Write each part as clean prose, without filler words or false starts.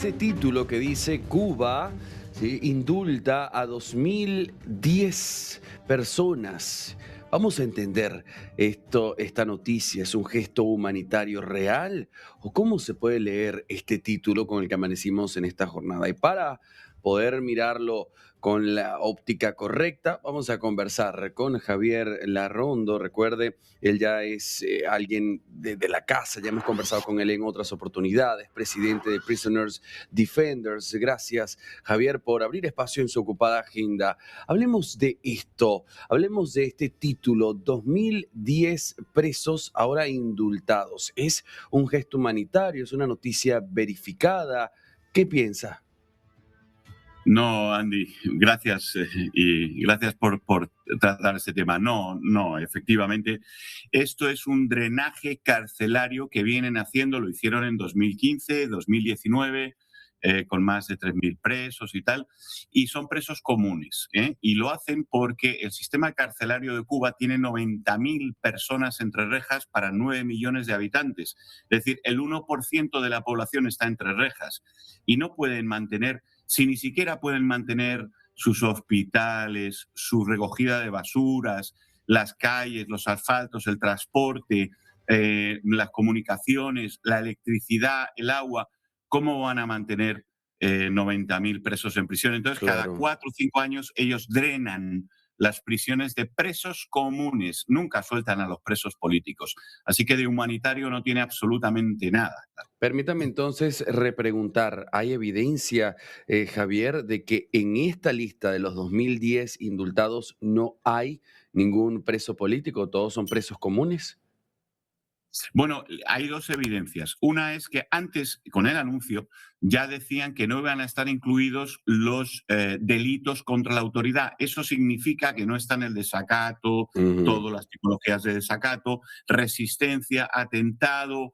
ese título que dice Cuba, ¿sí?, indulta a 2010 personas. Vamos a entender esta noticia. ¿Es un gesto humanitario real? ¿O cómo se puede leer este título con el que amanecimos en esta jornada? Y para poder mirarlo con la óptica correcta, vamos a conversar con Javier Larrondo. Recuerde, él ya es alguien de la casa, ya hemos conversado con él en otras oportunidades, presidente de Prisoners Defenders. Gracias, Javier, por abrir espacio en su ocupada agenda. Hablemos de esto, hablemos de este título, 2010 presos ahora indultados. ¿Es un gesto humanitario? ¿Es una noticia verificada? ¿Qué piensa? No, Andy, gracias y gracias por tratar este tema. No, no, efectivamente, esto es un drenaje carcelario que vienen haciendo, lo hicieron en 2015, 2019, con más de 3.000 presos y tal, y son presos comunes, ¿eh? Y lo hacen porque el sistema carcelario de Cuba tiene 90.000 personas entre rejas para 9 millones de habitantes. Es decir, el 1% de la población está entre rejas y no pueden mantener, si ni siquiera pueden mantener sus hospitales, su recogida de basuras, las calles, los asfaltos, el transporte, las comunicaciones, la electricidad, el agua, ¿cómo van a mantener 90.000 presos en prisión? Entonces, cada Claro. 4 o 5 años ellos drenan las prisiones de presos comunes, nunca sueltan a los presos políticos. Así que de humanitario no tiene absolutamente nada. Permítame entonces repreguntar, ¿hay evidencia, Javier, de que en esta lista de los 2010 indultados no hay ningún preso político? ¿Todos son presos comunes? Bueno, hay dos evidencias. Una es que antes, con el anuncio, ya decían que no iban a estar incluidos los delitos contra la autoridad. Eso significa que no están el desacato, Ujú. todas las tipologías de desacato, resistencia, atentado,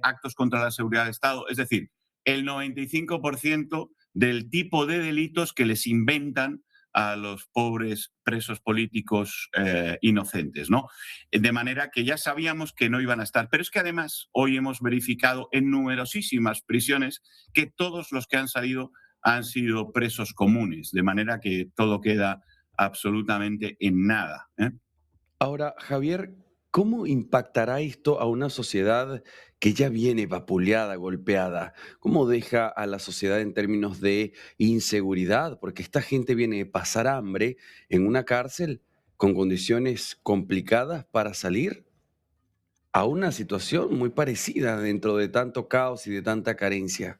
actos contra la seguridad del Estado. Es decir, el 95% del tipo de delitos que les inventan a los pobres presos políticos inocentes, ¿no? De manera que ya sabíamos que no iban a estar. Pero es que además hoy hemos verificado en numerosísimas prisiones que todos los que han salido han sido presos comunes, de manera que todo queda absolutamente en nada, ¿eh? Ahora, Javier, ¿cómo impactará esto a una sociedad que ya viene vapuleada, golpeada? ¿Cómo deja a la sociedad en términos de inseguridad? Porque esta gente viene de pasar hambre en una cárcel con condiciones complicadas para salir a una situación muy parecida dentro de tanto caos y de tanta carencia.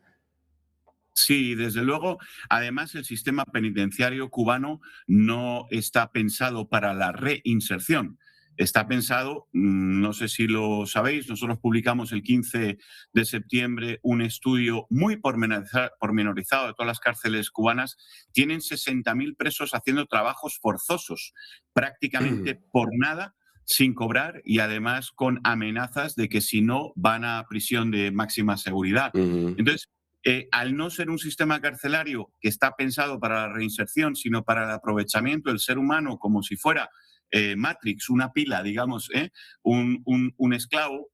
Sí, desde luego. Además, el sistema penitenciario cubano no está pensado para la reinserción. Está pensado, no sé si lo sabéis, nosotros publicamos el 15 de septiembre un estudio muy pormenorizado de todas las cárceles cubanas. Tienen 60.000 presos haciendo trabajos forzosos, prácticamente por nada, sin cobrar y además con amenazas de que si no van a prisión de máxima seguridad. Ujú. Entonces, al no ser un sistema carcelario que está pensado para la reinserción, sino para el aprovechamiento del ser humano como si fuera Matrix, una pila, digamos, un esclavo,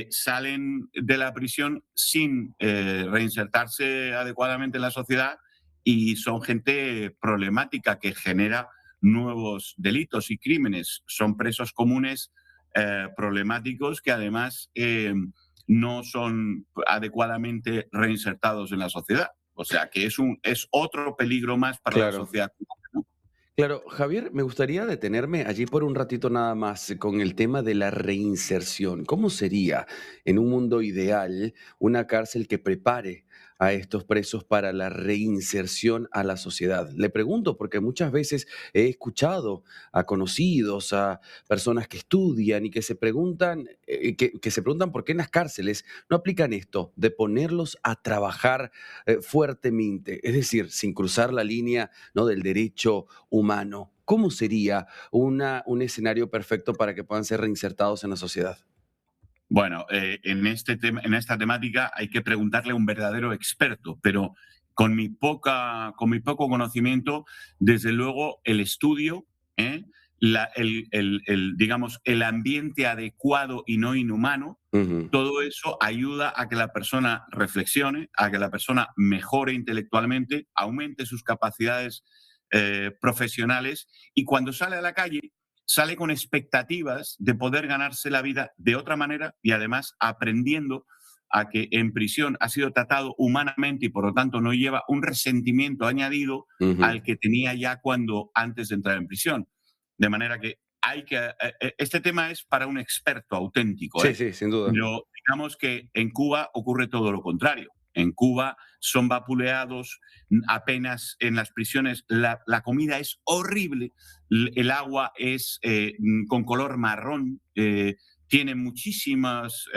salen de la prisión sin reinsertarse adecuadamente en la sociedad y son gente problemática que genera nuevos delitos y crímenes. Son presos comunes problemáticos que además no son adecuadamente reinsertados en la sociedad. O sea que es otro peligro más para la Claro. sociedad cubana, ¿no? Claro, Javier, me gustaría detenerme allí por un ratito nada más con el tema de la reinserción. ¿Cómo sería en un mundo ideal una cárcel que prepare a estos presos para la reinserción a la sociedad? Le pregunto porque muchas veces he escuchado a conocidos, a personas que estudian y que se preguntan, que se preguntan por qué en las cárceles no aplican esto de ponerlos a trabajar fuertemente, es decir, sin cruzar la línea, ¿no?, del derecho humano. ¿Cómo sería un escenario perfecto para que puedan ser reinsertados en la sociedad? Bueno, en esta temática hay que preguntarle a un verdadero experto, pero con mi poco conocimiento, desde luego el estudio, ¿eh? digamos, el ambiente adecuado y no inhumano, Ujú, todo eso ayuda a que la persona reflexione, a que la persona mejore intelectualmente, aumente sus capacidades profesionales y cuando sale a la calle sale con expectativas de poder ganarse la vida de otra manera y además aprendiendo a que en prisión ha sido tratado humanamente y por lo tanto no lleva un resentimiento añadido ujú. al que tenía ya cuando antes de entrar en prisión. De manera que este tema es para un experto auténtico, Sí, ¿eh? sí, sin duda. Pero digamos que en Cuba ocurre todo lo contrario. En Cuba son vapuleados, apenas en las prisiones la comida es horrible, el agua es con color marrón, tiene muchísimas...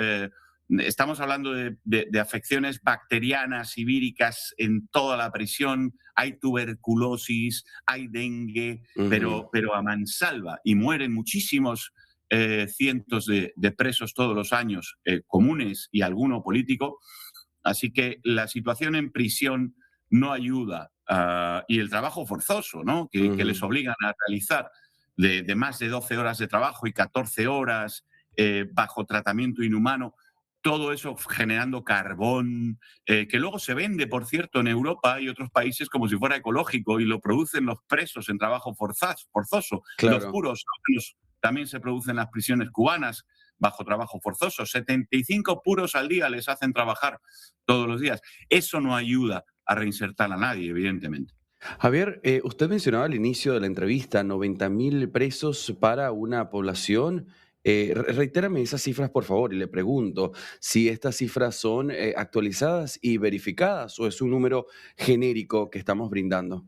estamos hablando de afecciones bacterianas y víricas en toda la prisión, hay tuberculosis, hay dengue, Ujú, pero a mansalva y mueren muchísimos cientos de presos todos los años, comunes y alguno político. Así que la situación en prisión no ayuda. Y el trabajo forzoso, ¿no? Que les ujú. obligan a realizar de más de 12 horas de trabajo y 14 horas bajo tratamiento inhumano, todo eso generando carbón, que luego se vende, por cierto, en Europa y otros países como si fuera ecológico y lo producen los presos en trabajo forzoso. Los Claro. puros también se producen en las prisiones cubanas bajo trabajo forzoso. 75 puros al día les hacen trabajar todos los días. Eso no ayuda a reinsertar a nadie, evidentemente. Javier, usted mencionaba al inicio de la entrevista 90.000 presos para una población. Reitérame esas cifras, por favor, y le pregunto si estas cifras son actualizadas y verificadas o es un número genérico que estamos brindando.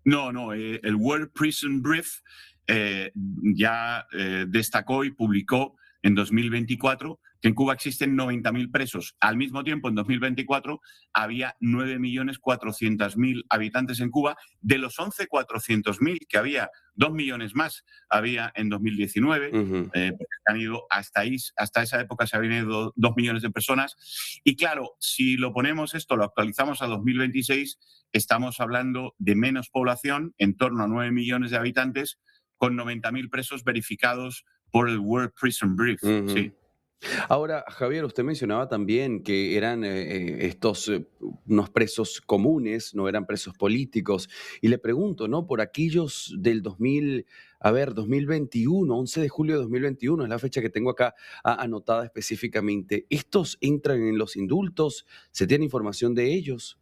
No, no, el World Prison Brief eh, ya destacó y publicó en 2024 que en Cuba existen 90.000 presos. Al mismo tiempo, en 2024 había 9.400.000 habitantes en Cuba. De los 11.400.000 que había, 2 millones más había en 2019. Ujú, Porque han ido hasta ahí, hasta esa época se habían ido 2 millones de personas. Y claro, si lo ponemos esto, lo actualizamos a 2026, estamos hablando de menos población, en torno a 9 millones de habitantes, con 90.000 presos verificados por el World Prison Brief. ujú. Sí. Ahora, Javier, usted mencionaba también que eran estos unos presos comunes, no eran presos políticos. Y le pregunto, ¿no? Por aquellos del 2000, a ver, 2021, 11 de julio de 2021 es la fecha que tengo acá anotada específicamente. ¿Estos entran en los indultos? ¿Se tiene información de ellos?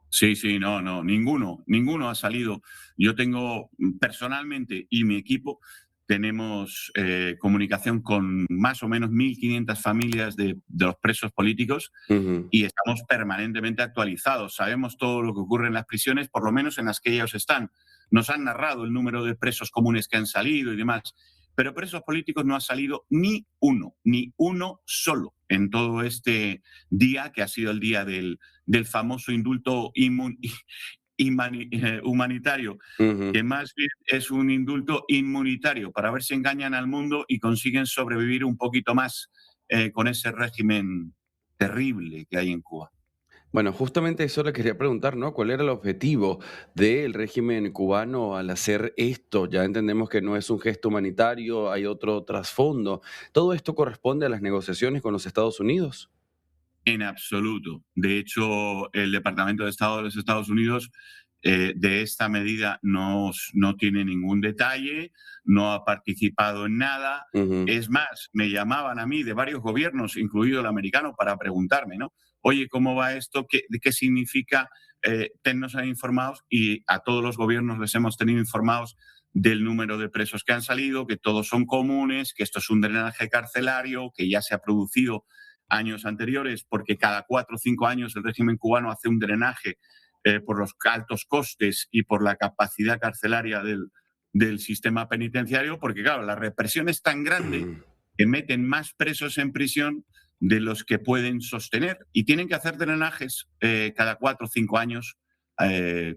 Sí, sí, no, no, ninguno ha salido. Yo tengo personalmente y mi equipo tenemos comunicación con más o menos 1.500 familias de los presos políticos Ujú, y estamos permanentemente actualizados. Sabemos todo lo que ocurre en las prisiones, por lo menos en las que ellos están. Nos han narrado el número de presos comunes que han salido y demás, pero presos políticos no ha salido ni uno solo en todo este día, que ha sido el día del famoso indulto humanitario, ujú. que más bien es un indulto inmunitario para ver si engañan al mundo y consiguen sobrevivir un poquito más con ese régimen terrible que hay en Cuba. Bueno, justamente eso le quería preguntar, ¿no? ¿Cuál era el objetivo del régimen cubano al hacer esto? Ya entendemos que no es un gesto humanitario, hay otro trasfondo. ¿Todo esto corresponde a las negociaciones con los Estados Unidos? En absoluto. De hecho, el Departamento de Estado de los Estados Unidos de esta medida no tiene ningún detalle, no ha participado en nada. Ujú, Es más, me llamaban a mí de varios gobiernos, incluido el americano, para preguntarme, ¿no? Oye, ¿cómo va esto? ¿Qué significa? Tennos ahí informados y a todos los gobiernos les hemos tenido informados del número de presos que han salido, que todos son comunes, que esto es un drenaje carcelario, que ya se ha producido años anteriores, porque cada 4 o 5 años el régimen cubano hace un drenaje por los altos costes y por la capacidad carcelaria del sistema penitenciario, porque claro, la represión es tan grande ujú. que meten más presos en prisión de los que pueden sostener y tienen que hacer drenajes cada 4 o 5 años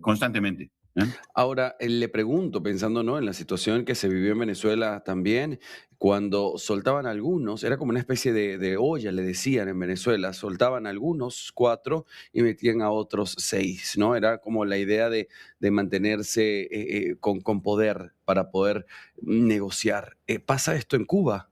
constantemente. ¿Eh? Ahora, le pregunto, pensando, ¿no? En la situación que se vivió en Venezuela también, cuando soltaban algunos, era como una especie de olla, le decían en Venezuela, soltaban algunos 4 y metían a otros 6, ¿no? Era como la idea de mantenerse con poder para poder negociar. ¿Pasa esto en Cuba?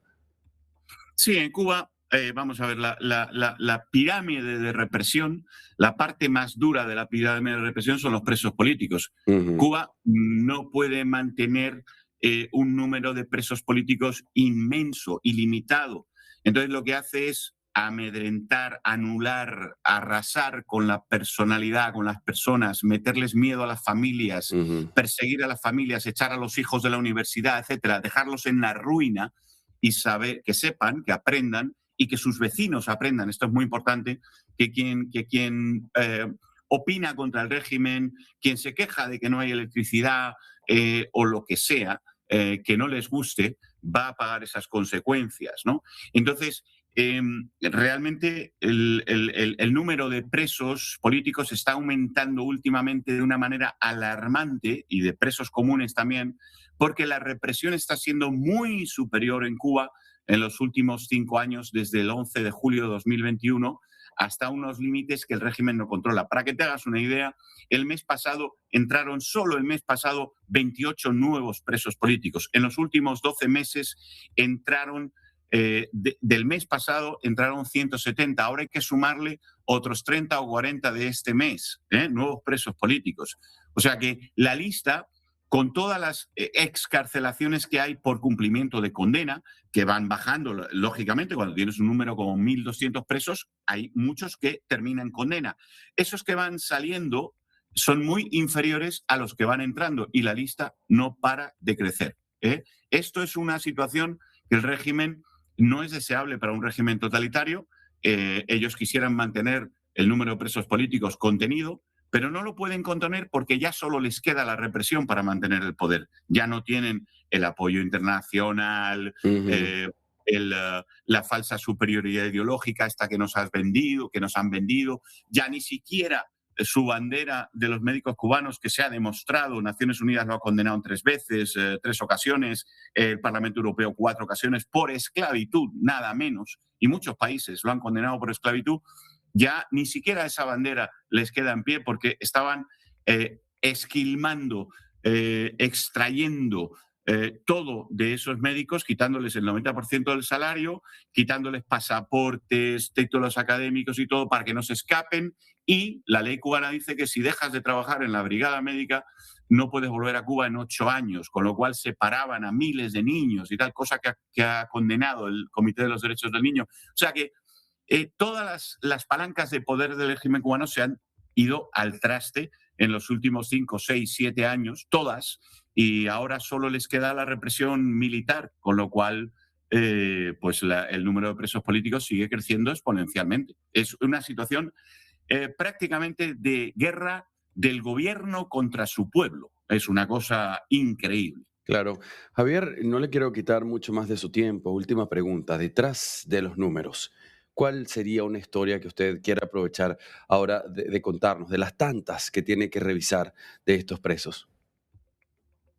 Sí, en Cuba, vamos a ver, la pirámide de represión, la parte más dura de la pirámide de represión son los presos políticos. Ujú, Cuba no puede mantener un número de presos políticos inmenso, ilimitado. Entonces lo que hace es amedrentar, anular, arrasar con la personalidad, con las personas, meterles miedo a las familias, ujú. perseguir a las familias, echar a los hijos de la universidad, etcétera, dejarlos en la ruina y saber, que sepan, que aprendan y que sus vecinos aprendan. Esto es muy importante, que quien opina contra el régimen, quien se queja de que no hay electricidad o lo que sea, que no les guste, va a pagar esas consecuencias, ¿no? Entonces, realmente el número de presos políticos está aumentando últimamente de una manera alarmante y de presos comunes también, porque la represión está siendo muy superior en Cuba en los últimos 5 años, desde el 11 de julio de 2021, hasta unos límites que el régimen no controla. Para que te hagas una idea, el mes pasado entraron, solo el mes pasado, 28 nuevos presos políticos. En los últimos 12 meses entraron del mes pasado entraron 170. Ahora hay que sumarle otros 30 o 40 de este mes, nuevos presos políticos. O sea que la lista, con todas las excarcelaciones que hay por cumplimiento de condena, que van bajando, lógicamente, cuando tienes un número como 1.200 presos, hay muchos que terminan condena. Esos que van saliendo son muy inferiores a los que van entrando y la lista no para de crecer. Esto es una situación que el régimen no es deseable para un régimen totalitario. Ellos quisieran mantener el número de presos políticos contenido, pero no lo pueden contener porque ya solo les queda la represión para mantener el poder. Ya no tienen el apoyo internacional, Ujú. la falsa superioridad ideológica esta que nos has vendido, que nos han vendido, ya ni siquiera su bandera de los médicos cubanos, que se ha demostrado, Naciones Unidas lo ha condenado en 3 veces, 3 ocasiones, el Parlamento Europeo 4 ocasiones, por esclavitud, nada menos, y muchos países lo han condenado por esclavitud. Ya ni siquiera esa bandera les queda en pie porque estaban esquilmando, extrayendo todo de esos médicos, quitándoles el 90% del salario, quitándoles pasaportes, títulos académicos y todo para que no se escapen. Y la ley cubana dice que si dejas de trabajar en la brigada médica no puedes volver a Cuba en 8 años, con lo cual separaban a miles de niños y tal, cosa que ha condenado el Comité de los Derechos del Niño. O sea que todas las palancas de poder del régimen cubano se han ido al traste en los últimos 5, 6, 7 años, todas, y ahora solo les queda la represión militar, con lo cual pues el número de presos políticos sigue creciendo exponencialmente. Es una situación prácticamente de guerra del gobierno contra su pueblo. Es una cosa increíble. Claro. Javier, no le quiero quitar mucho más de su tiempo. Última pregunta, detrás de los números, ¿cuál sería una historia que usted quiera aprovechar ahora de contarnos, de las tantas que tiene que revisar de estos presos?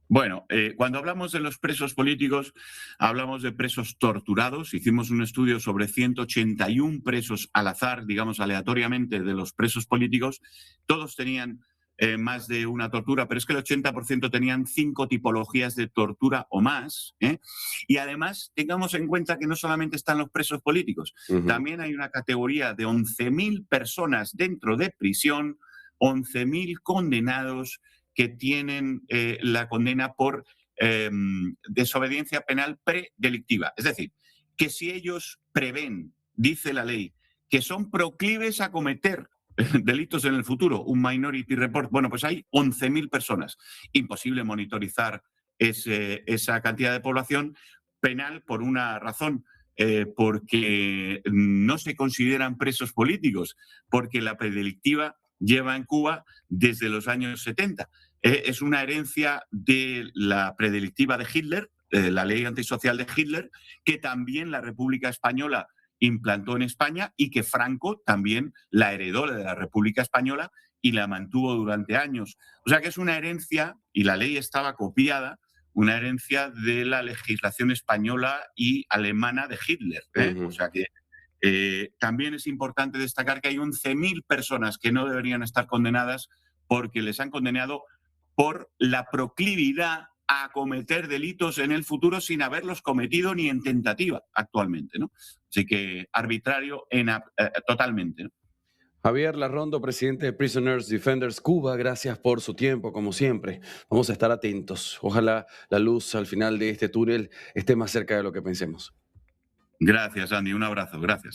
Bueno, cuando hablamos de los presos políticos, hablamos de presos torturados. Hicimos un estudio sobre 181 presos al azar, digamos aleatoriamente, de los presos políticos. Todos tenían más de una tortura, pero es que el 80% tenían 5 tipologías de tortura o más. Y además, tengamos en cuenta que no solamente están los presos políticos, Ujú. también hay una categoría de 11.000 personas dentro de prisión, 11.000 condenados que tienen la condena por desobediencia penal predelictiva. Es decir, que si ellos prevén, dice la ley, que son proclives a cometer delitos en el futuro, un Minority Report, bueno, pues hay 11.000 personas. Imposible monitorizar esa cantidad de población penal por una razón, porque no se consideran presos políticos, porque la predelictiva lleva en Cuba desde los años 70. Es una herencia de la predelictiva de Hitler, la ley antisocial de Hitler, que también la República Española implantó en España y que Franco también la heredó de la República Española y la mantuvo durante años. O sea que es una herencia, y la ley estaba copiada una herencia de la legislación española y alemana de Hitler. O sea que también es importante destacar que hay 11.000 personas que no deberían estar condenadas porque les han condenado por la proclividad a cometer delitos en el futuro sin haberlos cometido ni en tentativa actualmente, ¿no? Así que arbitrario totalmente, ¿no? Javier Larrondo, presidente de Prisoners Defenders Cuba, gracias por su tiempo, como siempre. Vamos a estar atentos. Ojalá la luz al final de este túnel esté más cerca de lo que pensemos. Gracias, Andy. Un abrazo. Gracias.